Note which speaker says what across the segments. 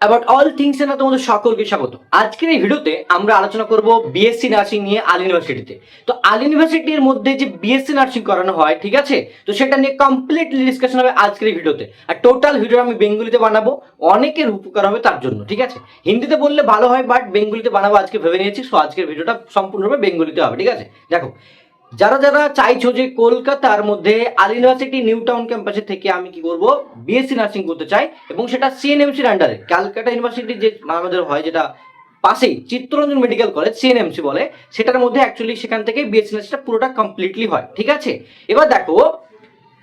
Speaker 1: About all things এ না তোমাদের সকলকে স্বাগত। আজকের এই ভিডিওতে আমরা আলোচনা করব বিএসসি নার্সিং নিয়ে আল ইউনিভার্সিটিতে। তো আল ইউনিভার্সিটির মধ্যে যে বিএসসি নার্সিং করানো হয়, ঠিক আছে, তো সেটা নিয়ে কমপ্লিটলি ডিসকাশন হবে আজকের এই ভিডিওতে। আর টোটাল ভিডিও আমি বেঙ্গলিতে বানাবো, অনেকের উপকার হবে তার জন্য, ঠিক আছে। হিন্দিতে বললে ভালো হয়, বাট বেঙ্গলিতে বানাবো আজকে ভেবে নিয়েছি। সো আজকের ভিডিওটা সম্পূর্ণভাবে বেঙ্গলিতে হবে, ঠিক আছে। দেখো, যারা যারা চাইছো যে কলকাতার মধ্যে আল ইউনিভার্সিটি নিউ টাউন ক্যাম্পাসে থেকে আমি কি করব, বিএসসি নার্সিং করতে চাই, এবং সেটা সিএনএমসির আন্ডারে, ক্যালকাটা ইউনিভার্সিটি যে আমাদের হয়, যেটা পাশেই চিত্তরঞ্জন মেডিকেল কলেজ, সিএনএমসি বলে, সেটার মধ্যে অ্যাকচুয়ালি সেখান থেকে বিএসসি নার্সিংটা পুরোটা কমপ্লিটলি হয়, ঠিক আছে। এবার দেখো,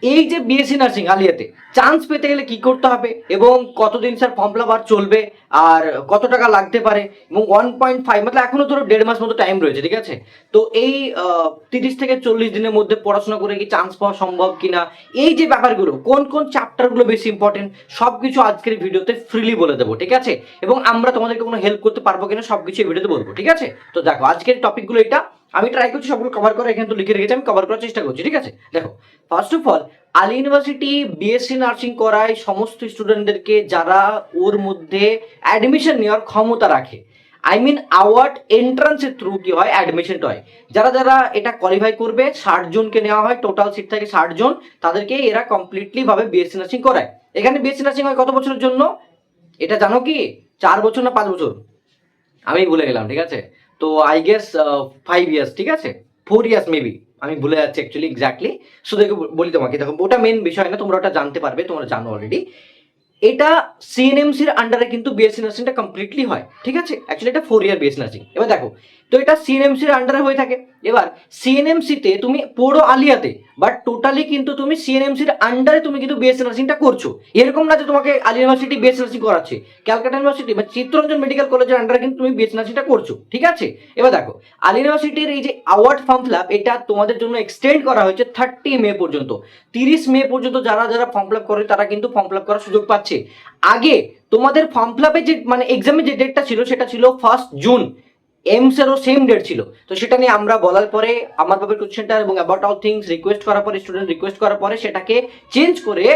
Speaker 1: এই যে বিএসসি নার্সিং আলিয়াতে চান্স পেতে গেলে কি করতে হবে, এবং কতদিন স্যার ফর্ম ফিল আপ চলবে, আর কত টাকা লাগতে পারে, এবং 1.5 মানে এখনো ধরো 1.5 মাস মতো টাইম রয়েছে, ঠিক আছে। তো এই 30 থেকে 40 দিনের মধ্যে পড়াশোনা করে কি চান্স পাওয়া সম্ভব কিনা, এই যে ব্যাপারগুলো, কোন কোন চ্যাপ্টারগুলো বেশি ইম্পর্টেন্ট, সবকিছু আজকের ভিডিওতে ফ্রিলি বলে দেবো, ঠিক আছে। এবং আমরা তোমাদেরকে কোনো হেল্প করতে পারবো কিনা সবকিছু এই ভিডিওতে বলবো, ঠিক আছে। তো দেখো, আজকের টপিকগুলো এটা আমি ট্রাই করছি সবগুলো কভার করা, এখানে তো লিখে রেখেছি, আমি কভার করার চেষ্টা করছি, ঠিক আছে। দেখো, first of all, Ali university BSc nursing করায় সমস্ত স্টুডেন্টদেরকে যারা ওর মধ্যে অ্যাডমিশন নেওয়ার ক্ষমতা রাখে, আই মিন আওয়ার্ড এন্ট্রান্সের থ্রু কি হয়, অ্যাডমিশনটা হয়। যারা যারা এটা কোয়ালিফাই করবে, 60 জনকে নেওয়া হয়, টোটাল সিট থাকে 60 জন, তাদেরকে এরা কমপ্লিটলি ভাবে বিএসসি নার্সিং করায়। এখানে বিএসসি নার্সিং হয় কত বছরের জন্য, এটা জানো কি? 4 বছর না 5 বছর, আমি ভুলে গেলাম, ঠিক আছে। তো আই গেস 5 ইয়ার্স, ঠিক আছে, 4 ইয়ার্স মেবি, আমি ভুলে যাচ্ছি অ্যাকচুয়ালি এক্স্যাক্টলি। শুধু দেখো বলি তোমাকে, দেখো ওটা মেন বিষয় না, তোমরা ওটা জানতে পারবে, তোমরা জানো অলরেডি। এটা সিএনএমসির আন্ডারে কিন্তু বিএসসি নার্সিংটা কমপ্লিটলি হয়, ঠিক আছে। অ্যাকচুয়ালি এটা 4 ইয়ার বিএসসি নার্সিং। এবার দেখো, তো এটা সিএনএমসির আন্ডারে হয়ে থাকে। এবার সিএনএমসিতে তুমি পড়ো আলিয়াতে, বাট টোটালি কিন্তু তুমি সিএনএমসির আন্ডারে তুমি কিন্তু বিএসসি নার্সিংটা করছো। এরকম না যে তোমাকে আলী ইউনিভার্সিটি বিএসসি নার্সিং করাচ্ছে, ক্যালকাটা ইউনিভার্সিটি বা চিত্তরঞ্জন মেডিকেল কলেজের আন্ডারে কিন্তু তুমি বিএসসি নার্সিংটা করছো, ঠিক আছে। এবার দেখো, আলী ইউনিভার্সিটির এই যে অ্যাওয়ার্ড ফর্ম ফিল আপ, এটা তোমাদের জন্য এক্সটেন্ড করা হয়েছে 30 মে পর্যন্ত। 30 মে পর্যন্ত যারা যারা ফর্ম ফিল আপ করে তারা কিন্তু ফর্ম ফিল আপ করার সুযোগ পাচ্ছে। আগে তোমাদের ফর্ম ফিল আপের যে মানে এক্সামের যে ডেটটা ছিল, সেটা ছিল 1 জুন। এমসেরও সেম ডেট ছিল। তো সেটা নিয়ে আমরা বলার পরে, আমার বাবার কোশ্চেনটা এবং অ্যাবাউট অল থিংস রিকোয়েস্ট করার পরে, স্টুডেন্ট রিকোয়েস্ট করার পরে সেটাকে চেঞ্জ করে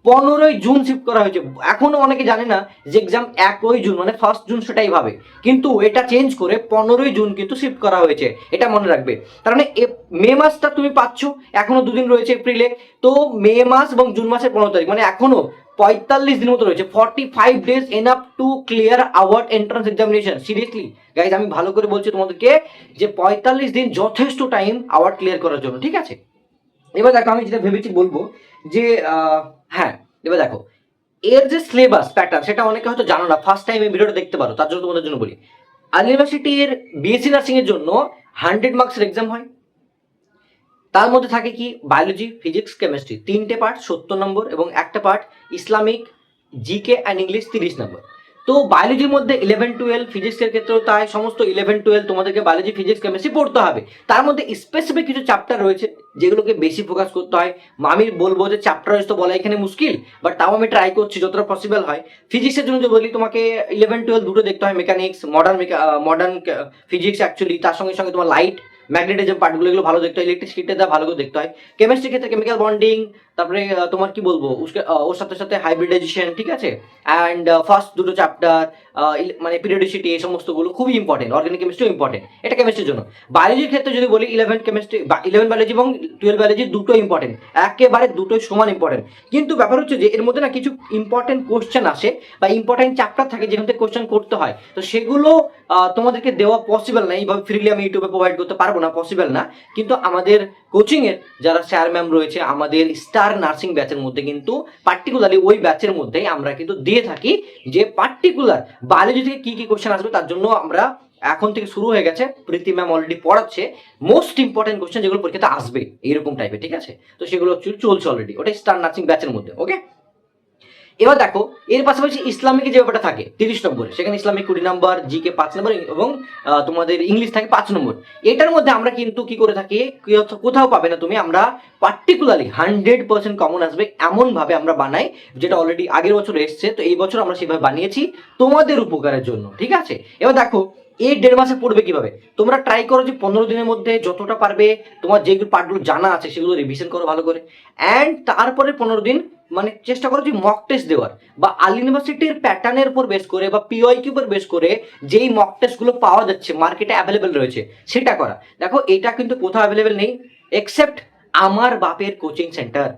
Speaker 1: 15 জুন শিফট করা হয়েছে। এখনো অনেকে জানে না যে এক্সাম 1 জুন মানে 1 জুন সেটাই ভাবে, কিন্তু এটা চেঞ্জ করে 15 জুন কিন্তু শিফট করা হয়েছে, এটা মনে রাখবে। তার মানে মে মাসটা তুমি পাচ্ছ, এখনো 2 দিন রয়েছে এপ্রিলে। তো মে মাস এবং জুন মাসের 15 তারিখ, মানে এখনো 45 দিন মতো রয়েছে। 45 days enough to clear our entrance examination. Seriously guys, আমি ভালো করে বলছি তোমাদেরকে যে 45 দিন যথেষ্ট টাইম আওয়ার ক্লিয়ার করার জন্য, ঠিক আছে। এবার দেখো, আমি যেটা ভেবেছি বলবো যে হ্যাঁ, এবার দেখো, এর যে সিলেবাস প্যাটার্ন, সেটা অনেকে হয়তো জানো না, ফার্স্ট টাইম এই ভিডিওটা দেখতে পারো, তার জন্য তোমাদের জন্য বলি। আল ইউনিভার্সিটির বিএসসি নার্সিং এর জন্য 100 মার্কসের এক্সাম হয়। তার মধ্যে থাকে কি, বায়োলজি, ফিজিক্স, কেমিস্ট্রি, 3টে পার্ট 70 নম্বর, এবং একটা part Islamic, GK and English 30 নম্বর। তো বায়োলজির মধ্যে 11-12, ফিজিক্সের ক্ষেত্রেও তাই, সমস্ত 11-12 তোমাদেরকে বায়োলজি, ফিজিক্স, কেমিস্ট্রি পড়তে হবে। তার মধ্যে স্পেসিফিক কিছু চ্যাপ্টার রয়েছে যেগুলোকে বেশি ফোকাস করতে হয়। আমি বলবো যে চ্যাপ্টার ওয়াইজ তো বলা এখানে মুশকিল, বাট তাও আমি ট্রাই করছি যতটা পসিবল হয়। ফিজিক্সের জন্য যদি বলি, তোমাকে 11-12 দুটো দেখতে হয়, মেকানিক্স, মডার্ন ফিজিক্স অ্যাকচুয়ালি, তার সঙ্গে সঙ্গে তোমার লাইট ম্যাগনেটিজম পার্টগুলো, এগুলো ভালো দেখতে হয়। ইলেকট্রিসিটিটা ভালো করে দেখতে হয়। কেমিস্ট্রির ক্ষেত্রে কেমিক্যাল বন্ডিং, তারপরে তোমার কি বলবো, ওর সাথে সাথে হাইব্রিডাইজেশন, ঠিক আছে। অ্যান্ড ফার্স্ট দুটো চ্যাপ্টার মানে পিরিয়ডিসিটি, এই সমস্তগুলো খুবই ইম্পর্টেন্ট। অর্গানিক কেমিস্ট্রিও ইম্পর্টেন্ট, এটা কেমিস্ট্রির জন্য। বায়োলজির ক্ষেত্রে যদি বলি, 11 কেমিস্ট্রি বা 11 বায়োলজি এবং 12 বায়োলজি দুটো ইম্পর্টেন্ট, একেবারে দুটোই সমান ইম্পর্টেন্ট। কিন্তু ব্যাপার হচ্ছে যে এর মধ্যে না কিছু ইম্পর্টেন্ট কোশ্চেন আসে বা ইম্পর্টেন্ট চ্যাপ্টার থাকে যেখান থেকে কোশ্চেন করতে হয়। তো সেগুলো তোমাদেরকে দেওয়া পসিবল না, এইভাবে ফ্রিলি আমি ইউটিউবে প্রোভাইড করতে পারবো না, পসিবল না। কিন্তু আমাদের কোচিং এর যারা স্যার ম্যাম রয়েছে, আমাদের স্টার নার্সিং ব্যাচের মধ্যে কিন্তু পার্টিকুলারলি ওই ব্যাচের মধ্যেই আমরা কিন্তু দিয়ে থাকি যে পার্টিকুলার বায়োলজি থেকে কি কি কোশ্চেন আসবে, তার জন্য আমরা এখন থেকে শুরু হয়ে গেছে। প্রীতি ম্যাম অলরেডি পড়াচ্ছে মোস্ট ইম্পর্টেন্ট কোশ্চেন যেগুলো পরীক্ষাতে আসবে এইরকম টাইপের, ঠিক আছে। তো সেগুলো চলছে অলরেডি, ওটা স্টার নার্সিং ব্যাচের মধ্যে, ওকে। এবার দেখো, এর পাশাপাশি ইসলামিকের যে ব্যাপারটা থাকে 30 নম্বরে, সেখানে ইসলামিক 20 নম্বর, জিকে 5 নম্বর, এবং তোমাদের ইংলিশ থাকে 5 নম্বর। এটার মধ্যে আমরা কিন্তু কি করে থাকি, কোথাও পাবে না তুমি, আমরা পার্টিকুলারলি 100% কমন আসবে এমন ভাবে আমরা বানাই, যেটা অলরেডি আগের বছর এসছে। তো এই বছর আমরা সেভাবে বানিয়েছি তোমাদের উপকারের জন্য, ঠিক আছে। এবার দেখো, এই 1.5 মাসে পড়বে কিভাবে? তোমরা ট্রাই করো যে 15 দিনের মধ্যে যতটা পারবে তোমার যেগুলো পার্টগুলো জানা আছে সেগুলো রিভিশন করো ভালো করে, অ্যান্ড তারপরে 15 দিন মানে চেষ্টা করো যে মক টেস্ট দেওয়ার, বা আল ইউনিভার্সিটির প্যাটার্নের উপর বেস করে বা পিওয়াইকিউ উপর বেস করে যেই মক টেস্টগুলো পাওয়া যাচ্ছে মার্কেটে অ্যাভেলেবেল রয়েছে সেটা করা। দেখো এটা কিন্তু কোথাও অ্যাভেলেবেল নেই এক্সেপ্ট আমার বাপের coaching centre,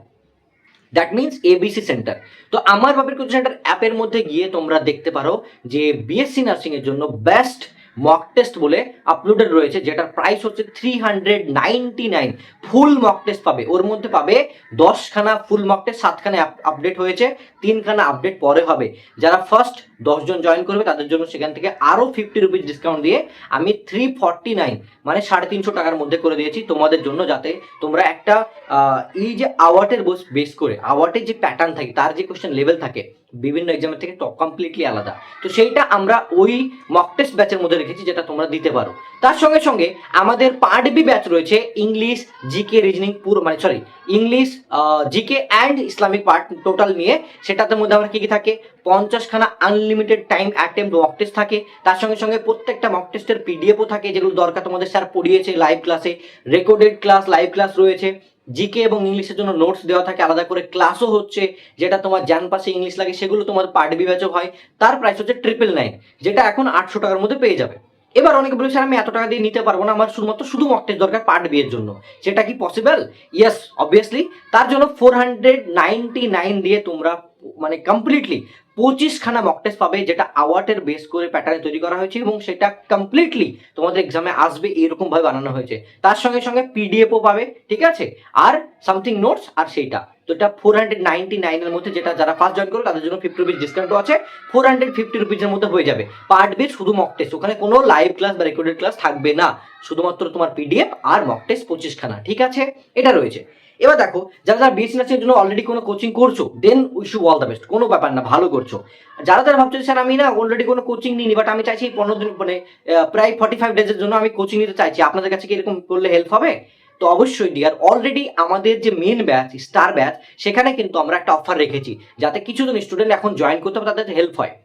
Speaker 1: that means ABC centre. তো আমার বাপের কোচিং সেন্টার অ্যাপের মধ্যে গিয়ে তোমরা দেখতে পারো যে বিএসসি নার্সিং এর জন্য বেস্ট মক টেস্ট বলে আপলোডেড রয়েছে, যেটার প্রাইস হচ্ছে 399। ফুল মক টেস্ট পাবে, ওর মধ্যে পাবে 10খানা ফুল মক টেস্ট, 7খানা আপডেট হয়েছে, 3খানা আপডেট পরে হবে। যারা ফার্স্ট 10 জন জয়েন করবে তাদের জন্য সেখান থেকে আরও 50 রুপিস ডিসকাউন্ট দিয়ে আমি 349 মানে 350 টাকার মধ্যে করে দিয়েছি তোমাদের জন্য, যাতে তোমরা একটা এই যে আওয়ার্টের বেস করে আওয়ার্টের যে প্যাটার্ন থাকে তার যে কোশ্চেন লেভেল থাকে বিভিন্ন এক্সামের থেকে টপ কমপ্লিটলি আলাদা, তো সেইটা আমরা ওই মক টেস্ট ব্যাচের মধ্যে রেখেছি যেটা তোমরা দিতে পারো। তার সঙ্গে সঙ্গে আমাদের পার্ট বি ব্যাচ রয়েছে ইংলিশ, জিকে, রিজনিং পুরো মানে sorry English, GK and Islamic part total নিয়ে। সেটাতে মধ্যে আমার কি কি থাকে, 50খানা unlimited time attempt mock test থাকে, তার সঙ্গে সঙ্গে প্রত্যেকটা মক টেস্টের পিডিএফও থাকে যেগুলো দরকার তোমাদের স্যার পড়িয়েছে লাইভ ক্লাসে, রেকর্ডেড ক্লাস, লাইভ ক্লাস রয়েছে। জিকে এবং ইংলিশের জন্য নোটস দেওয়া থাকে, আলাদা করে ক্লাসও হচ্ছে, যেটা তোমার জান পাশে ইংলিশ লাগে সেগুলো তোমার পার্ট বি ব্যাচও হয়। তার প্রাইস হচ্ছে 999, যেটা এখন 800 টাকার মধ্যে পেয়ে যাবে। এবার অনেকে বলছে স্যার আমি এত টাকা দিয়ে নিতে পারবো না, আমার শুধু মক টেস্ট দরকার পার্ট বি এর জন্য, সেটা কি পসিবল? Yes obviously. তার জন্য 499 দিয়ে তোমরা মানে কমপ্লিটলি 25খানা মক টেস্ট পাবে, যেটা আওয়ার্টের বেস করে প্যাটার্নে তৈরি করা হয়েছে এবং সেটা কমপ্লিটলি তোমাদের এক্সামে আসবে এরকম ভাবে বানানো হয়েছে। তার সঙ্গে সঙ্গে পিডিএফও পাবে, ঠিক আছে, আর সামথিং নোটস, আর সেইটা তো এটা 499 এর মধ্যে, যেটা যারা ফার্স্ট জয়েন করবে তাদের জন্য 50 রুপিস ডিসকাউন্টও আছে, 450 রুপিসের মধ্যে হয়ে যাবে পার্ট বি শুধু মক টেস্ট। ওখানে কোনো লাইভ ক্লাস বা রেকর্ডেড ক্লাস থাকবে না, শুধুমাত্র তোমার পিডিএফ আর মক টেস্ট 25খানা, ঠিক আছে, এটা রয়েছে। এবার দেখো যারা যারা বিএসসি নার্সিং এর জন্য অলরেডি কোনো কোচিং করছো then wish you all the best, কোনো ব্যাপার না, ভালো করছো। যারা যারা ভাবছো স্যার আমি না অলরেডি কোনো কোচিং নিইনি বাট আমি চাইছি 15 দিন মানে প্রায় 45 ডেজের জন্য আমি কোচিং নিতে চাইছি, আপনাদের কাছে কি এরকম করলে হেল্প হবে? তো অবশ্যই ডিয়ার, অলরেডি আমাদের যে মেন ব্যাচ স্টার ব্যাচ সেখানে কিন্তু আমরা একটা অফার রেখেছি যাতে কিছুজন স্টুডেন্ট এখন জয়েন করতে হবে, তাদের হেল্প হয়।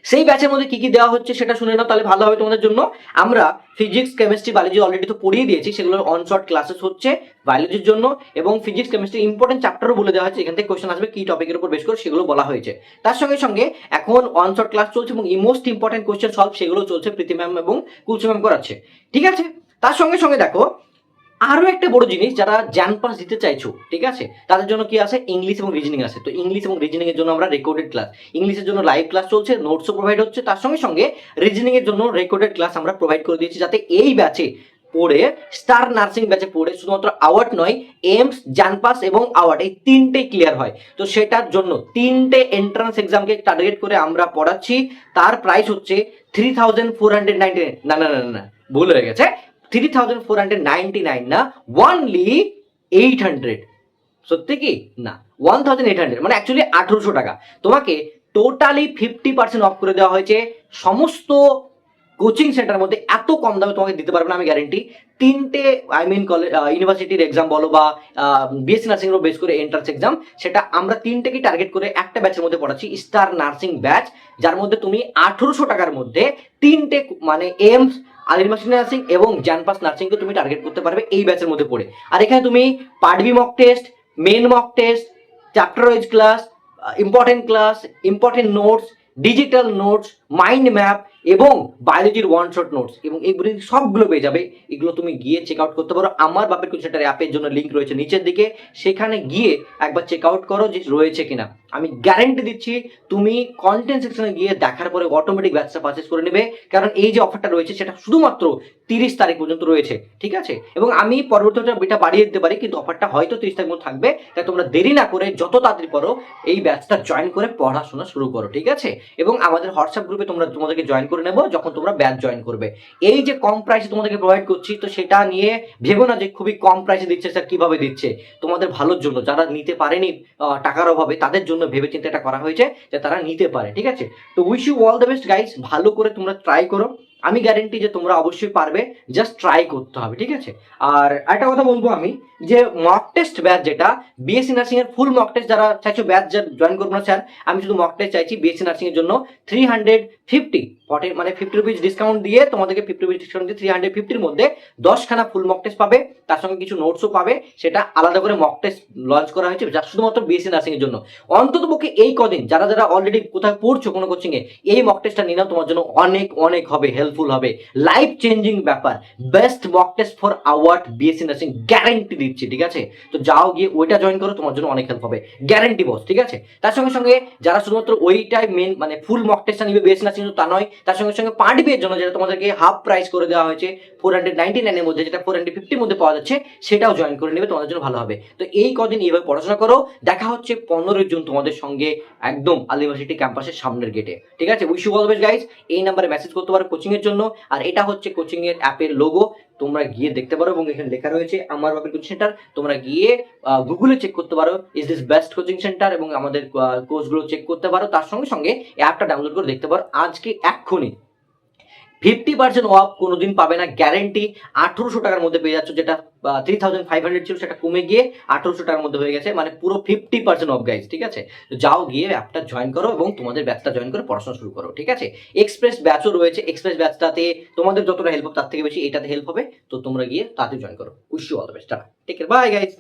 Speaker 1: সেই ব্যাচের মধ্যে কি কি দেওয়া হচ্ছে সেটা শুনে নাও, তাহলে ভালো হবে তোমাদের জন্য। আমরা ফিজিক্স, কেমিস্ট্রি, বায়োলজি অলরেডি তো পড়িয়ে দিয়েছি, সেগুলোর অনশর্ট ক্লাসেস হচ্ছে বায়োলজির জন্য, এবং ফিজিক্স কেমিস্ট্রি ইম্পর্টেন্ট চ্যাপ্টারও বলে দেওয়া হচ্ছে, এখান থেকে কোশ্চেন আসবে কি টপিকের উপর বেশ করে সেগুলো বলা হয়েছে। তার সঙ্গে সঙ্গে এখন অনশর্ট ক্লাস চলছে এবং মোস্ট ইম্পর্টেন্ট কোশ্চেন সলভ সেগুলো চলছে, প্রীতি ম্যাম এবং কুলসু ম্যাম করাচ্ছে, ঠিক আছে। তার সঙ্গে সঙ্গে দেখো আরো একটা বড় জিনিস, যারা জ্যান পাস দিতে চাইছো ঠিক আছে তাদের জন্য কি আছে, ইংলিশ এবং রিজনিং আছে। তো ইংলিশ এবং রিজনিং এর জন্য আমরা রেকর্ডেড ক্লাস, ইংলিশের জন্য লাইভ ক্লাস চলছে, নোটসও প্রোভাইড হচ্ছে, তার সঙ্গে সঙ্গে রিজনিং এর জন্য রেকর্ডেড ক্লাস আমরা প্রোভাইড করে দিয়েছি, যাতে এই ব্যাচে পড়ে স্টার নার্সিং ব্যাচে পড়ে শুধুমাত্র আওয়ার্ড নয়, এমস, জান পাস এবং আওয়ার্ড এই তিনটেই ক্লিয়ার হয়। তো সেটার জন্য 3টে এন্ট্রান্স এক্সামকে টার্গেট করে আমরা পড়াচ্ছি। তার প্রাইস হচ্ছে 3499, না না না না ভুল হয়ে গেছে, 3499 না, অনলি 800। সত্যি কি না, 1800 মানে অ্যাকচুয়ালি 1800 টাকা তোমাকে টোটালি 50% অফ করে দেওয়া হয়েছে। সমস্ত কোচিং সেন্টারের মধ্যে এত কম দামে তোমাকে দিতে পারবে না আমি গ্যারেন্টি। 3টে আই মিন কলেজ ইউনিভার্সিটির এক্সাম বলো বা বিএসসি নার্সিং এর বেস করে এন্ট্রান্স এক্সাম, সেটা আমরা 3টেকে টার্গেট করে একটা ব্যাচের মধ্যে পড়াচ্ছি, স্টার নার্সিং ব্যাচ, যার মধ্যে তুমি 1800 টাকার মধ্যে 3টে মানে এমস, আল ইউনিভার্সিটি নার্সিং এবং জানপাস নার্সিংকে তুমি টার্গেট করতে পারবে এই ব্যাচের মধ্যে পড়ে। আর এখানে তুমি part B mock test, main mock test, chapter wise class, important notes, digital notes, mind map এবং বায়োলজির ওয়ান শট নোটস এবং এইগুলি সবগুলো পেয়ে যাবে। এগুলো তুমি গিয়ে চেক আউট করতে পারো, আমার বাপের কোচিং সেন্টার অ্যাপের জন্য লিঙ্ক রয়েছে নিচের দিকে, সেখানে গিয়ে একবার চেক আউট করো যে রয়েছে কিনা। আমি গ্যারেন্টি দিচ্ছি তুমি কন্টেন্ট সেকশনে গিয়ে দেখার পরে অটোমেটিক ব্যাচটা পারচেস করে নেবে, কারণ এই যে অফারটা রয়েছে সেটা শুধুমাত্র 30 তারিখ পর্যন্ত রয়েছে, ঠিক আছে। এবং আমি পরবর্তীতে এটা বাড়িয়ে দিতে পারি, কিন্তু অফারটা হয়তো 30 তারিখ মধ্যে থাকবে, তাই তোমরা দেরি না করে যত তাড়াতাড়ি পারো এই ব্যাচটা জয়েন করে পড়াশোনা শুরু করো, ঠিক আছে। এবং আমাদের হোয়াটসঅ্যাপ গ্রুপে তোমাদেরকে জয়েন করে নেবো যখন তোমরা ব্যাচ জয়েন করবে। এই যে কম প্রাইসে তোমাদেরকে প্রোভাইড করছি, তো সেটা নিয়ে ভেবো না যে খুবই কম প্রাইসে দিচ্ছে স্যার, কিভাবে দিচ্ছে, তোমাদের ভালোর জন্য, যারা নিতে পারেনি টাকার অভাবে তাদের জন্য ভেবে চিন্তে এটা করা হয়েছে যে তারা নিতে পারে, ঠিক আছে। তো wish you all the best guys, ভালো করে তোমরা ট্রাই করো। আমি গ্যারেন্টি যে তোমরা অবশ্যই পারবে, জাস্ট ট্রাই করতে হবে, ঠিক আছে। আর একটা কথা বলবো আমি, যে মক টেস্ট ব্যাচ যেটা বিএসসি নার্সিং এর ফুল মক টেস্ট যারা চাইছো ব্যাচ জয়েন করবো না স্যার, আমি শুধু মক টেস্ট চাইছি বিএসসি নার্সিং এর জন্য 350 মানে 50 রুপিস ডিসকাউন্ট দিয়ে তোমাদেরকে 50 রুপিস ডিসকাউন্ট দিয়ে 350-র মধ্যে 10খানা ফুল মক টেস্ট পাবে, তার সঙ্গে কিছু নোটসও পাবে। সেটা আলাদা করে মক টেস্ট লঞ্চ করা হয়েছে যা শুধুমাত্র বিএসসি নার্সিং এর জন্য। অন্তত পক্ষে এই কদিন যারা যারা অলরেডি কোথায় পড়ছো কোনো কোচিং এ, এই মক টেস্টটা নিয়ে নাও, তোমার জন্য অনেক অনেক হবে, হেল্পফুল হবে, লাইফ চেঞ্জিং ব্যাপার। Best mock test for award BSc nursing guarantee দিচ্ছি, ঠিক আছে। তো যাও গিয়ে ওইটা জয়েন করো, তোমার জন্য অনেক হেল্প হবে, গ্যারান্টি বস, ঠিক আছে। তার সঙ্গে সঙ্গে যারা শুধুমাত্র ওইটাই মেন মানে ফুল মক টেস্টটা নিবে বিএসসি নার্সিং তা নয়, তার সঙ্গে সঙ্গে পার্ট বি এর জন্য যেটা তোমাদেরকে হাফ প্রাইস করে দেওয়া হয়েছে 499 এর মধ্যে, যেটা 450 মধ্যে পাওয়া যাচ্ছে, সেটাও জয়েন করে নেবে, তোমাদের জন্য ভালো হবে। তো এই কদিন এইভাবে পড়াশোনা করো, দেখা হচ্ছে 15 জুন তোমাদের সঙ্গে একদম আলী ইউনিভার্সিটি ক্যাম্পাসের সামনের গেটে, ঠিক আছে। Wish you all the best guys. এই নাম্বারে মেসেজ করতে পারো কোচিং এর জন্য, আর এটা হচ্ছে কোচিং এর অ্যাপের লোগো, তোমরা গিয়ে দেখতে পারো, এবং এখানে লেখা রয়েছে আমার বাপের কোচিং সেন্টার। তোমরা গিয়ে গুগলে চেক করতে পারো is this best coaching centre, এবং আমাদের কোর্সগুলো চেক করতে পারো। তার সঙ্গে সঙ্গে অ্যাপটা ডাউনলোড করে দেখতে পারো আজকে এক্ষুনি 50% অফ কোনোদিন পাবে না, গ্যারেন্টি। 1800 টাকার মধ্যে পেয়ে যাচ্ছ, যেটা 3500 ছিল সেটা কমে গিয়ে 1800 টাকার মধ্যে হয়ে গেছে, মানে পুরো 50% অফ গাইজ, ঠিক আছে। তো যাও গিয়ে অ্যাপটা জয়েন করো এবং তোমাদের ব্যাচটা জয়েন করে পড়াশোনা শুরু করো, ঠিক আছে। এক্সপ্রেস ব্যাচও রয়েছে, এক্সপ্রেস ব্যাচটাতে তোমাদের যতটা হেল্প হবে তার থেকে বেশি এটাতে হেল্প হবে। তো তোমরা গিয়ে তাতে জয়েন করো। Wish you all the best, take care, bye guys.